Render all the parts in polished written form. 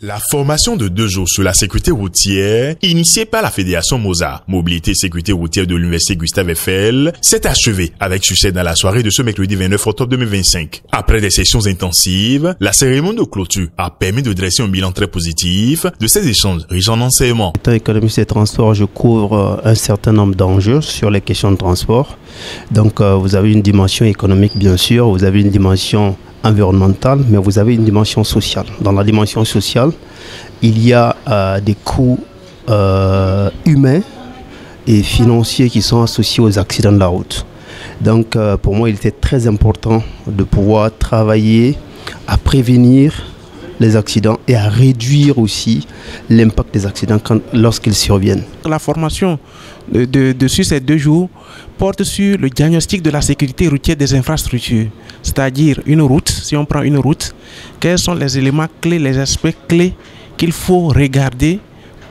La formation de 2 jours sur la sécurité routière, initiée par la Fédération MOSA, Mobilité et Sécurité routière de l'Université Gustave Eiffel, s'est achevée avec succès dans la soirée de ce mercredi 29 octobre 2025. Après des sessions intensives, la cérémonie de clôture a permis de dresser un bilan très positif de ces échanges riches en enseignements. Étant économiste des transports, je couvre un certain nombre d'enjeux sur les questions de transport. Donc vous avez une dimension économique bien sûr, vous avez une dimension environnementale, mais vous avez une dimension sociale. Dans la dimension sociale, il y a des coûts humains et financiers qui sont associés aux accidents de la route. Donc pour moi, il était très important de pouvoir travailler à prévenir les accidents et à réduire aussi l'impact des accidents lorsqu'ils surviennent. La formation sur ces 2 jours porte sur le diagnostic de la sécurité routière des infrastructures, c'est-à-dire une route. Si on prend une route, quels sont les éléments clés, les aspects clés qu'il faut regarder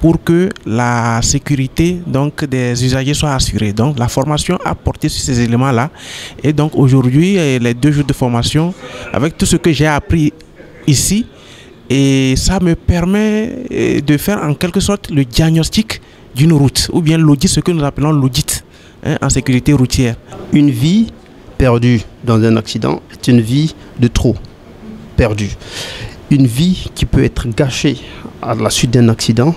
pour que la sécurité donc, des usagers soit assurée. Donc la formation a porté sur ces éléments-là. Et donc aujourd'hui, les 2 jours de formation, avec tout ce que j'ai appris ici, et ça me permet de faire en quelque sorte le diagnostic d'une route, ou bien l'audit, ce que nous appelons l'audit en sécurité routière. Une vie perdue dans un accident est une vie de trop perdue. Une vie qui peut être gâchée à la suite d'un accident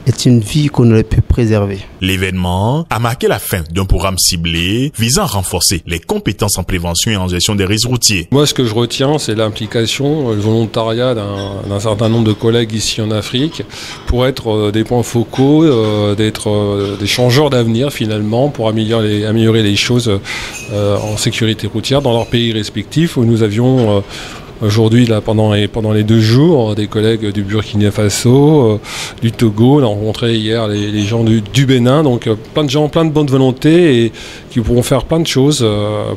est une vie qu'on aurait pu préserver. L'événement a marqué la fin d'un programme ciblé visant à renforcer les compétences en prévention et en gestion des risques routiers. Moi, ce que je retiens, c'est l'implication, le volontariat d'un certain nombre de collègues ici en Afrique pour être des points focaux, d'être des changeurs d'avenir finalement pour améliorer les choses en sécurité routière dans leurs pays respectifs où nous avions aujourd'hui, là, pendant les 2 jours, des collègues du Burkina Faso, du Togo, on a rencontré hier les gens du Bénin, donc plein de gens, plein de bonne volonté et qui pourront faire plein de choses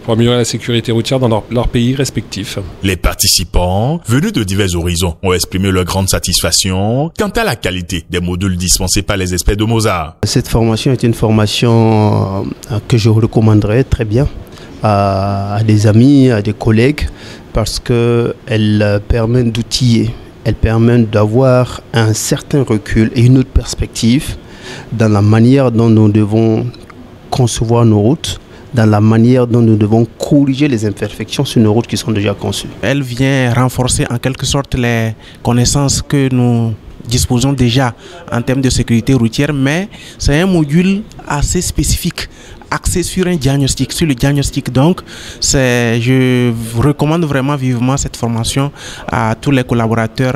pour améliorer la sécurité routière dans leur pays respectifs. Les participants, venus de divers horizons, ont exprimé leur grande satisfaction quant à la qualité des modules dispensés par les experts de MOSA. Cette formation est une formation que je recommanderais très bien à des amis, à des collègues, parce qu'elle permet d'outiller, elle permet d'avoir un certain recul et une autre perspective dans la manière dont nous devons concevoir nos routes, dans la manière dont nous devons corriger les imperfections sur nos routes qui sont déjà conçues. Elle vient renforcer en quelque sorte les connaissances que nous disposons déjà en termes de sécurité routière, mais c'est un module assez spécifique, axé sur un diagnostic, sur le diagnostic. Donc, je recommande vraiment vivement cette formation à tous les collaborateurs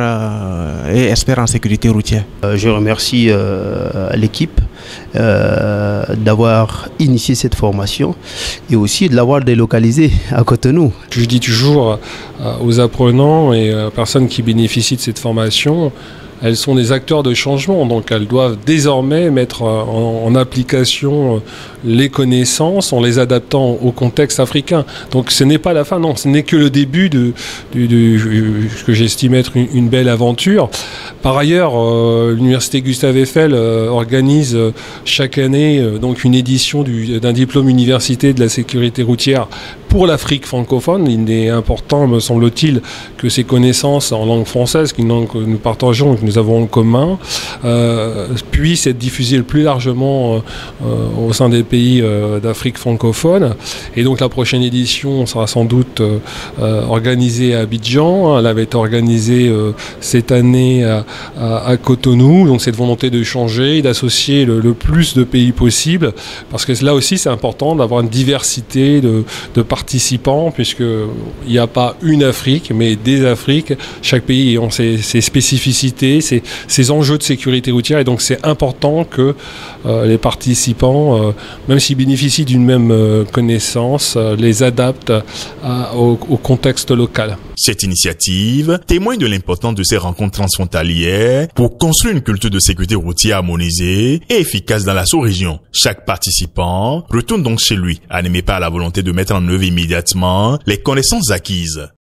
et experts en sécurité routière. Je remercie l'équipe d'avoir initié cette formation et aussi de l'avoir délocalisée à Cotonou. Je dis toujours aux apprenants et aux personnes qui bénéficient de cette formation, elles sont des acteurs de changement, donc elles doivent désormais mettre en application les connaissances en les adaptant au contexte africain. Donc ce n'est pas la fin, non, ce n'est que le début de ce que j'estime être une belle aventure. Par ailleurs, l'Université Gustave Eiffel organise chaque année donc une édition d'un diplôme université de la sécurité routière pour l'Afrique francophone. Il est important, me semble-t-il, que ces connaissances en langue française que nous partageons et que nous avons en commun puissent être diffusées le plus largement au sein des pays d'Afrique francophone. Et donc la prochaine édition sera sans doute organisée à Abidjan. Elle avait été organisée cette année à Cotonou. Donc cette volonté de changer et d'associer le plus de pays possible, parce que là aussi c'est important d'avoir une diversité de participants, puisqu'il n'y a pas une Afrique, mais des Afriques. Chaque pays ayant ses spécificités, ses enjeux de sécurité routière, et donc c'est important que les participants, même s'ils bénéficient d'une même connaissance, les adaptent au contexte local. Cette initiative témoigne de l'importance de ces rencontres transfrontalières pour construire une culture de sécurité routière harmonisée et efficace dans la sous-région. Chaque participant retourne donc chez lui, animé par la volonté de mettre en œuvre immédiatement les connaissances acquises.